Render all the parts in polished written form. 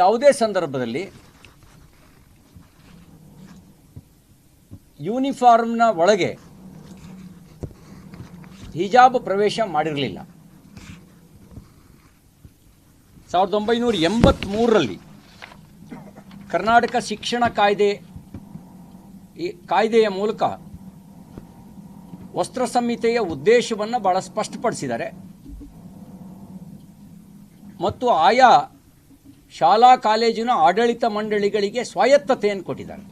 ಯಾವುದೇ ಸಂದರ್ಭದಲ್ಲಿ ಯೂನಿಫಾರ್ಮ್ನ ಒಳಗೆ ಹಿಜಾಬ್ ಪ್ರವೇಶ ಮಾಡಿರಲಿಲ್ಲ. 1983ರಲ್ಲಿ ಕರ್ನಾಟಕ ಶಿಕ್ಷಣ ಕಾಯ್ದೆಯ ಮೂಲಕ ವಸ್ತ್ರ ಸಂಹಿತೆಯ ಉದ್ದೇಶವನ್ನು ಬಹಳ ಸ್ಪಷ್ಟಪಡಿಸಿದ್ದಾರೆ ಮತ್ತು ಆಯಾ ಶಾಲಾ ಕಾಲೇಜಿನ ಆಡಳಿತ ಮಂಡಳಿಗಳಿಗೆ ಸ್ವಾಯತ್ತತೆಯನ್ನು ಕೊಟ್ಟಿದ್ದಾರೆ.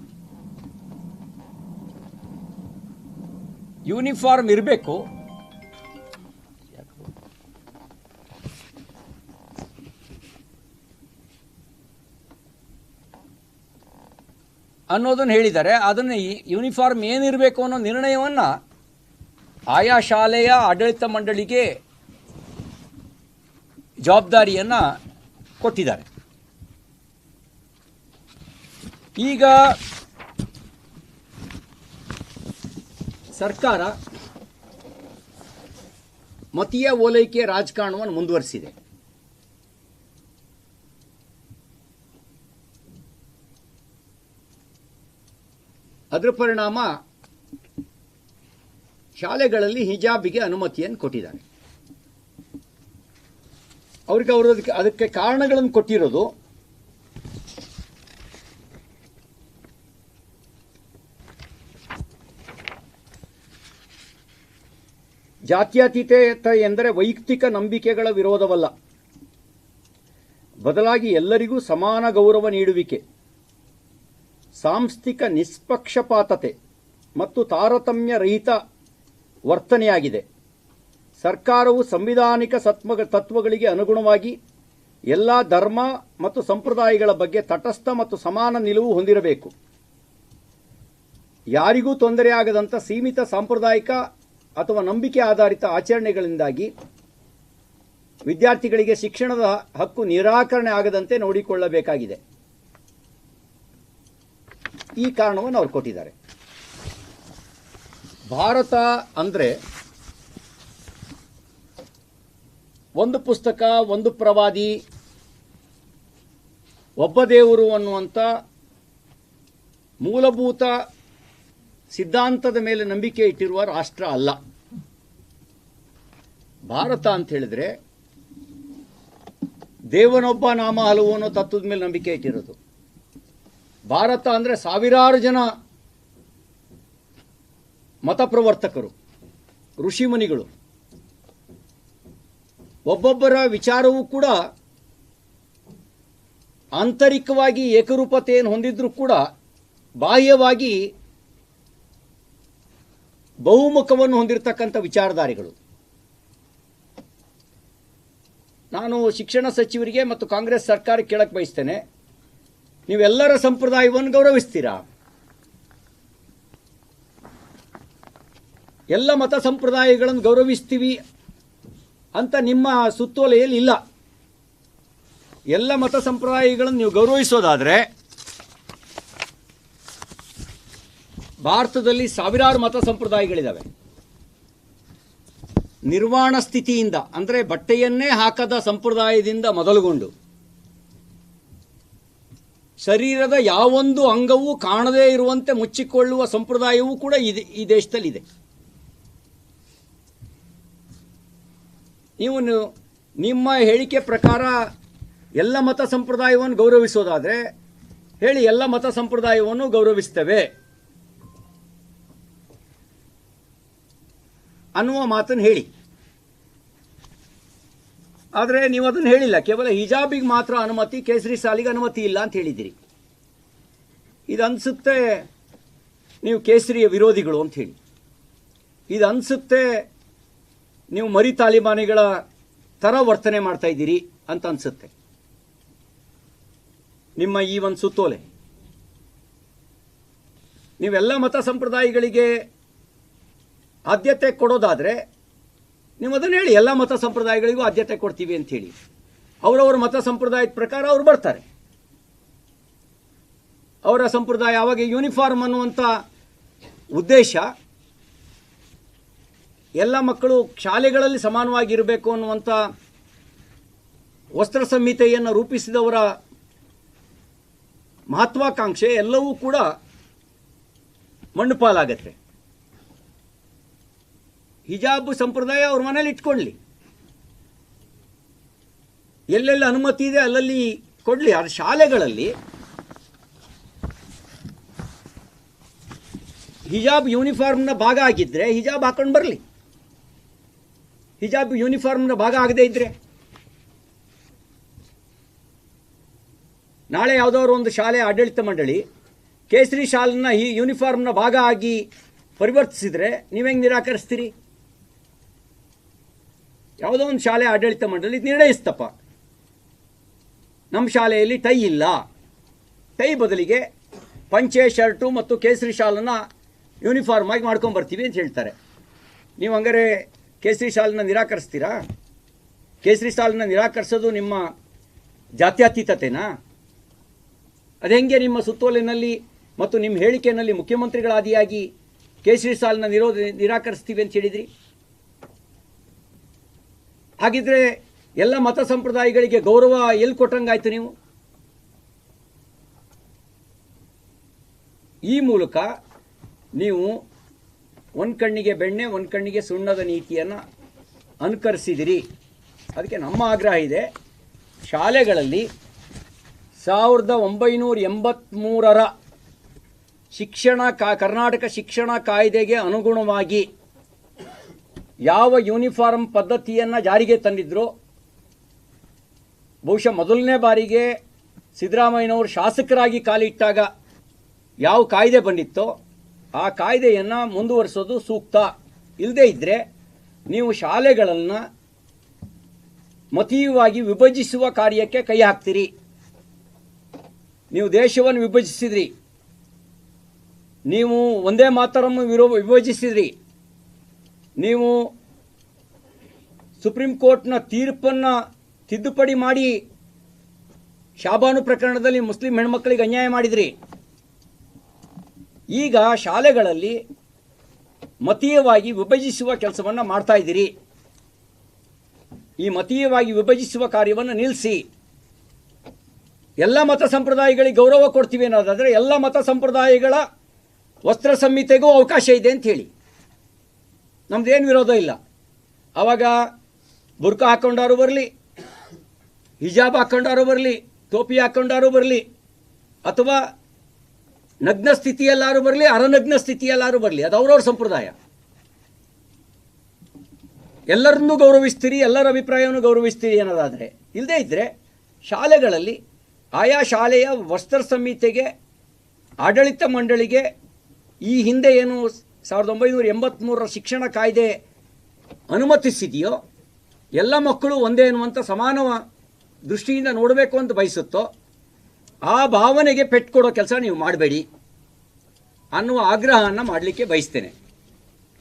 ಯೂನಿಫಾರ್ಮ್ ಇರಬೇಕು, ಅನ್ನೋದನ್ನು ಹೇಳಿದ್ದಾರೆ. ಅದನ್ನು ಯೂನಿಫಾರ್ಮ್ ಏನಿರಬೇಕು ಅನ್ನೋ ನಿರ್ಣಯವನ್ನು ಆಯಾ ಶಾಲೆಯ ಆಡಳಿತ ಮಂಡಳಿಗೆ ಜವಾಬ್ದಾರಿಯನ್ನು ಕೊಟ್ಟಿದ್ದಾರೆ. ಈಗ ಸರ್ಕಾರ ಮತೀಯ ಓಲೈಕೆ ರಾಜಕಾರಣವನ್ನು ಮುಂದುವರಿಸಿದೆ. ಅದರ ಪರಿಣಾಮ ಶಾಲೆಗಳಲ್ಲಿ ಹಿಜಾಬಿಗೆ ಅನುಮತಿಯನ್ನು ಕೊಟ್ಟಿದ್ದಾರೆ. ಅವರು ಅದಕ್ಕೆ ಕಾರಣಗಳನ್ನು ಕೊಟ್ಟಿರೋದು ಜಾತ್ಯತೀತತೆ ಎಂದರೆ ವೈಯಕ್ತಿಕ ನಂಬಿಕೆಗಳ ವಿರೋಧವಲ್ಲ, ಬದಲಾಗಿ ಎಲ್ಲರಿಗೂ ಸಮಾನ ಗೌರವ ನೀಡುವಿಕೆ, ಸಾಂಸ್ಥಿಕ ನಿಷ್ಪಕ್ಷಪಾತತೆ ಮತ್ತು ತಾರತಮ್ಯ ರಹಿತ ವರ್ತನೆಯಾಗಿದೆ. ಸರ್ಕಾರವು ಸಂವಿಧಾನಿಕ ತತ್ವಗಳಿಗೆ ಅನುಗುಣವಾಗಿ ಎಲ್ಲ ಧರ್ಮ ಮತ್ತು ಸಂಪ್ರದಾಯಗಳ ಬಗ್ಗೆ ತಟಸ್ಥ ಮತ್ತು ಸಮಾನ ನಿಲುವು ಹೊಂದಿರಬೇಕು. ಯಾರಿಗೂ ತೊಂದರೆಯಾಗದಂಥ ಸೀಮಿತ ಸಾಂಪ್ರದಾಯಿಕ ಅಥವಾ ನಂಬಿಕೆ ಆಧಾರಿತ ಆಚರಣೆಗಳಿಂದಾಗಿ ವಿದ್ಯಾರ್ಥಿಗಳಿಗೆ ಶಿಕ್ಷಣದ ಹಕ್ಕು ನಿರಾಕರಣೆ ಆಗದಂತೆ ನೋಡಿಕೊಳ್ಳಬೇಕಾಗಿದೆ. ಈ ಕಾರಣವನ್ನು ಅವರು ಕೊಟ್ಟಿದ್ದಾರೆ. ಭಾರತ ಅಂದರೆ ಒಂದು ಪುಸ್ತಕ, ಒಂದು ಪ್ರವಾದಿ, ಒಬ್ಬ ದೇವರು ಅನ್ನುವಂಥ ಮೂಲಭೂತ ಸಿದ್ಧಾಂತದ ಮೇಲೆ ನಂಬಿಕೆ ಇಟ್ಟಿರುವ ರಾಷ್ಟ್ರ ಅಲ್ಲ. ಭಾರತ ಅಂತ ಹೇಳಿದ್ರೆ ದೇವನೊಬ್ಬ ನಾಮ ಹಲವು ಅನ್ನೋ ತತ್ವದ ಮೇಲೆ ನಂಬಿಕೆ ಇಟ್ಟಿರೋದು. ಭಾರತ ಅಂದರೆ ಸಾವಿರಾರು ಜನ ಮತ ಪ್ರವರ್ತಕರು, ಋಷಿಮುನಿಗಳು, ಒಬ್ಬೊಬ್ಬರ ವಿಚಾರವೂ ಕೂಡ ಆಂತರಿಕವಾಗಿ ಏಕರೂಪತೆಯನ್ನು ಹೊಂದಿದ್ರೂ ಕೂಡ ಬಾಹ್ಯವಾಗಿ ಬಹುಮುಖವನ್ನು ಹೊಂದಿರತಕ್ಕಂಥ ವಿಚಾರಧಾರಿಗಳು. ನಾನು ಶಿಕ್ಷಣ ಸಚಿವರಿಗೆ ಮತ್ತು ಕಾಂಗ್ರೆಸ್ ಸರ್ಕಾರಕ್ಕೆ ಕೇಳಕ್ಕೆ ಬಯಸ್ತೇನೆ, ನೀವೆಲ್ಲರ ಸಂಪ್ರದಾಯವನ್ನು ಗೌರವಿಸ್ತೀರಾ? ಎಲ್ಲ ಮತ ಸಂಪ್ರದಾಯಗಳನ್ನು ಗೌರವಿಸ್ತೀವಿ ಅಂತ ನಿಮ್ಮ ಸುತ್ತೋಲೆಯಲ್ಲಿ ಇಲ್ಲ. ಎಲ್ಲ ಮತ ಸಂಪ್ರದಾಯಗಳನ್ನು ನೀವು ಗೌರವಿಸೋದಾದರೆ ಭಾರತದಲ್ಲಿ ಸಾವಿರಾರು ಮತ ಸಂಪ್ರದಾಯಗಳಿದ್ದಾವೆ. ನಿರ್ವಾಣ ಸ್ಥಿತಿಯಿಂದ ಅಂದರೆ ಬಟ್ಟೆಯನ್ನೇ ಹಾಕದ ಸಂಪ್ರದಾಯದಿಂದ ಮೊದಲುಗೊಂಡು ಶರೀರದ ಯಾವೊಂದು ಅಂಗವೂ ಕಾಣದೇ ಇರುವಂತೆ ಮುಚ್ಚಿಕೊಳ್ಳುವ ಸಂಪ್ರದಾಯವೂ ಕೂಡ ಈ ದೇಶದಲ್ಲಿದೆ. ನೀವು ನಿಮ್ಮ ಹೇಳಿಕೆ ಪ್ರಕಾರ ಎಲ್ಲ ಮತ ಸಂಪ್ರದಾಯವನ್ನು ಗೌರವಿಸೋದಾದರೆ ಹೇಳಿ, ಎಲ್ಲ ಮತ ಸಂಪ್ರದಾಯವನ್ನು ಗೌರವಿಸ್ತೇವೆ ಅನ್ನುವ ಮಾತನ್ನು ಹೇಳಿ. ಆದರೆ ನೀವು ಅದನ್ನು ಹೇಳಿಲ್ಲ. ಕೇವಲ ಹಿಜಾಬಿಗೆ ಮಾತ್ರ ಅನುಮತಿ, ಕೇಸರಿ ಸಾಲಿಗೆ ಅನುಮತಿ ಇಲ್ಲ ಅಂತ ಹೇಳಿದ್ದೀರಿ. ಇದು ಅನಿಸುತ್ತೆ ನೀವು ಕೇಸರಿಯ ವಿರೋಧಿಗಳು ಅಂತ ಹೇಳಿ. ಇದು ಅನಿಸುತ್ತೆ ನೀವು ಮರಿ ತಾಲಿಬಾನಿಗಳ ಥರ ವರ್ತನೆ ಮಾಡ್ತಾ ಇದ್ದೀರಿ ಅಂತ ಅನಿಸುತ್ತೆ ನಿಮ್ಮ ಈ ಒಂದು ಸುತ್ತೋಲೆ. ನೀವೆಲ್ಲ ಮತ ಸಂಪ್ರದಾಯಗಳಿಗೆ ಆದ್ಯತೆ ಕೊಡೋದಾದರೆ ನೀವು ಅದನ್ನು ಹೇಳಿ, ಎಲ್ಲ ಮತ ಸಂಪ್ರದಾಯಗಳಿಗೂ ಆದ್ಯತೆ ಕೊಡ್ತೀವಿ ಅಂತ ಹೇಳಿ. ಅವರವರ ಮತ ಸಂಪ್ರದಾಯದ ಪ್ರಕಾರ ಅವರು ಬರ್ತಾರೆ. ಅವರ ಸಂಪ್ರದಾಯ ಆವಾಗ ಯೂನಿಫಾರ್ಮ್ ಅನ್ನುವಂಥ ಉದ್ದೇಶ ಎಲ್ಲ ಮಕ್ಕಳು ಶಾಲೆಗಳಲ್ಲಿ ಸಮಾನವಾಗಿರಬೇಕು ಅನ್ನುವಂಥ ವಸ್ತ್ರ ಸಂಹಿತೆಯನ್ನು ರೂಪಿಸಿದವರ ಮಹತ್ವಾಕಾಂಕ್ಷೆ ಎಲ್ಲವೂ ಕೂಡ ಮಣ್ಣು ಪಾಲಾಗತ್ತೆ. ಹಿಜಾಬ್ ಸಂಪ್ರದಾಯ ಅವ್ರ ಮನೇಲಿ ಇಟ್ಕೊಳ್ಳಿ, ಎಲ್ಲೆಲ್ಲಿ ಅನುಮತಿ ಇದೆ ಅಲ್ಲಲ್ಲಿ ಕೊಡಲಿ. ಅದು ಶಾಲೆಗಳಲ್ಲಿ ಹಿಜಾಬ್ ಯೂನಿಫಾರ್ಮ್ನ ಭಾಗ ಆಗಿದ್ದರೆ ಹಿಜಾಬ್ ಹಾಕೊಂಡು ಬರಲಿ. ಹಿಜಾಬ್ ಯೂನಿಫಾರ್ಮ್ನ ಭಾಗ ಆಗದೇ ಇದ್ದರೆ ನಾಳೆ ಯಾವುದಾದ್ರು ಒಂದು ಶಾಲೆ ಆಡಳಿತ ಮಂಡಳಿ ಕೇಸರಿ ಶಾಲನ್ನ ಈ ಯೂನಿಫಾರ್ಮ್ನ ಭಾಗ ಆಗಿ ಪರಿವರ್ತಿಸಿದರೆ ನೀವೆಂಗೆ ನಿರಾಕರಿಸ್ತೀರಿ? ಯಾವುದೋ ಒಂದು ಶಾಲೆ ಆಡಳಿತ ಮಂಡಳಿ ನಿರ್ಣಯಿಸ್ತಪ್ಪ, ನಮ್ಮ ಶಾಲೆಯಲ್ಲಿ ಟೈ ಇಲ್ಲ, ಟೈ ಬದಲಿಗೆ ಪಂಚೆ ಶರ್ಟು ಮತ್ತು ಕೇಸರಿ ಶಾಲನ್ನು ಯೂನಿಫಾರ್ಮ್ ಆಗಿ ಮಾಡ್ಕೊಂಬರ್ತೀವಿ ಅಂತ ಹೇಳ್ತಾರೆ. ನೀವು ಹಂಗಾರೆ ಕೇಸರಿ ಶಾಲನ್ನ ನಿರಾಕರಿಸ್ತೀರಾ? ಕೇಸರಿ ಶಾಲನ್ನ ನಿರಾಕರಿಸೋದು ನಿಮ್ಮ ಜಾತ್ಯತೀತತೆನಾ? ಅದು ಹೆಂಗೆ ನಿಮ್ಮ ಸುತ್ತೋಲಿನಲ್ಲಿ ಮತ್ತು ನಿಮ್ಮ ಹೇಳಿಕೆಯಲ್ಲಿ ಮುಖ್ಯಮಂತ್ರಿಗಳಾದಿಯಾಗಿ ಕೇಸರಿ ಶಾಲನ್ನ ನಿರಾಕರಿಸ್ತೀವಿ ಅಂತ ಹೇಳಿದ್ರಿ? ಹಾಗಿದ್ರೆ ಎಲ್ಲ ಮತ ಸಂಪ್ರದಾಯಗಳಿಗೆ ಗೌರವ ಎಲ್ಲಿ ಕೊಟ್ಟಂಗಾಯ್ತು ನೀವು? ಈ ಮೂಲಕ ನೀವು ಒಂದು ಕಣ್ಣಿಗೆ ಬೆಣ್ಣೆ ಒಂದು ಕಣ್ಣಿಗೆ ಸುಣ್ಣದ ನೀತಿಯನ್ನು ಅನುಕರಿಸಿದಿರಿ. ಅದಕ್ಕೆ ನಮ್ಮ ಆಗ್ರಹ ಇದೆ, ಶಾಲೆಗಳಲ್ಲಿ 1983ರ ಕರ್ನಾಟಕ ಶಿಕ್ಷಣ ಕಾಯ್ದೆಗೆ ಅನುಗುಣವಾಗಿ ಯಾವ ಯೂನಿಫಾರ್ಮ್ ಪದ್ಧತಿಯನ್ನು ಜಾರಿಗೆ ತಂದಿದ್ರೋ, ಬಹುಶಃ ಮೊದಲನೇ ಬಾರಿಗೆ ಸಿದ್ದರಾಮಯ್ಯನವರು ಶಾಸಕರಾಗಿ ಕಾಲಿಟ್ಟಾಗ ಯಾವ ಕಾಯ್ದೆ ಬಂದಿತ್ತೋ ಆ ಕಾಯ್ದೆಯನ್ನು ಮುಂದುವರಿಸೋದು ಸೂಕ್ತ. ಇಲ್ಲದೇ ಇದ್ದರೆ ನೀವು ಶಾಲೆಗಳನ್ನು ಮತೀಯವಾಗಿ ವಿಭಜಿಸುವ ಕಾರ್ಯಕ್ಕೆ ಕೈ ಹಾಕ್ತೀರಿ. ನೀವು ದೇಶವನ್ನು ವಿಭಜಿಸಿದ್ರಿ, ನೀವು ಒಂದೇ ಮಾತರನ್ನು ವಿಭಜಿಸಿದ್ರಿ, ನೀವು ಸುಪ್ರೀಂ ಕೋರ್ಟ್ನ ತೀರ್ಪನ್ನು ತಿದ್ದುಪಡಿ ಮಾಡಿ ಶಾಬಾನು ಪ್ರಕರಣದಲ್ಲಿ ಮುಸ್ಲಿಂ ಹೆಣ್ಮಕ್ಕಳಿಗೆ ಅನ್ಯಾಯ ಮಾಡಿದ್ರಿ. ಈಗ ಶಾಲೆಗಳಲ್ಲಿ ಮತೀಯವಾಗಿ ವಿಭಜಿಸುವ ಕೆಲಸವನ್ನು ಮಾಡ್ತಾ ಇದ್ದೀರಿ. ಈ ಮತೀಯವಾಗಿ ವಿಭಜಿಸುವ ಕಾರ್ಯವನ್ನು ನಿಲ್ಲಿಸಿ. ಎಲ್ಲ ಮತ ಸಂಪ್ರದಾಯಗಳಿಗೆ ಗೌರವ ಕೊಡ್ತೀವಿ ಅನ್ನೋದಾದರೆ ಎಲ್ಲ ಮತ ಸಂಪ್ರದಾಯಗಳ ವಸ್ತ್ರ ಸಂಹಿತೆಗೂ ಅವಕಾಶ ಇದೆ ಅಂತ ಹೇಳಿ, ನಮ್ದೇನು ವಿರೋಧ ಇಲ್ಲ. ಆವಾಗ ಬುರ್ಕಾ ಹಾಕ್ಕೊಂಡಾರು ಬರಲಿ, ಹಿಜಾಬ್ ಹಾಕ್ಕೊಂಡಾರು ಬರಲಿ, ಟೋಪಿ ಹಾಕ್ಕೊಂಡಾರು ಬರಲಿ, ಅಥವಾ ನಗ್ನ ಸ್ಥಿತಿಯಲ್ಲಾರು ಬರಲಿ, ಅರನಗ್ನ ಸ್ಥಿತಿಯಲ್ಲಾರು ಬರಲಿ, ಅದು ಅವ್ರವ್ರ ಸಂಪ್ರದಾಯ. ಎಲ್ಲರನ್ನೂ ಗೌರವಿಸ್ತೀರಿ, ಎಲ್ಲರ ಅಭಿಪ್ರಾಯವನ್ನು ಗೌರವಿಸ್ತೀರಿ ಅನ್ನೋದಾದರೆ, ಇಲ್ಲದೇ ಇದ್ದರೆ ಶಾಲೆಗಳಲ್ಲಿ ಆಯಾ ಶಾಲೆಯ ವಸ್ತ್ರ ಸಂಹಿತೆಗೆ ಆಡಳಿತ ಮಂಡಳಿಗೆ ಈ ಹಿಂದೆ ಏನು 1983ರ ಶಿಕ್ಷಣ ಕಾಯ್ದೆ ಅನುಮತಿಸಿದೆಯೋ ಎಲ್ಲ ಮಕ್ಕಳು ಒಂದೇ ಎನ್ನುವಂಥ ಸಮಾನ ದೃಷ್ಟಿಯಿಂದ ನೋಡಬೇಕು ಅಂತ ಬಯಸುತ್ತೋ ಆ ಭಾವನೆಗೆ ಪೆಟ್ಟು ಕೊಡೋ ಕೆಲಸ ನೀವು ಮಾಡಬೇಡಿ ಅನ್ನುವ ಆಗ್ರಹವನ್ನು ಮಾಡಲಿಕ್ಕೆ ಬಯಸ್ತೇನೆ.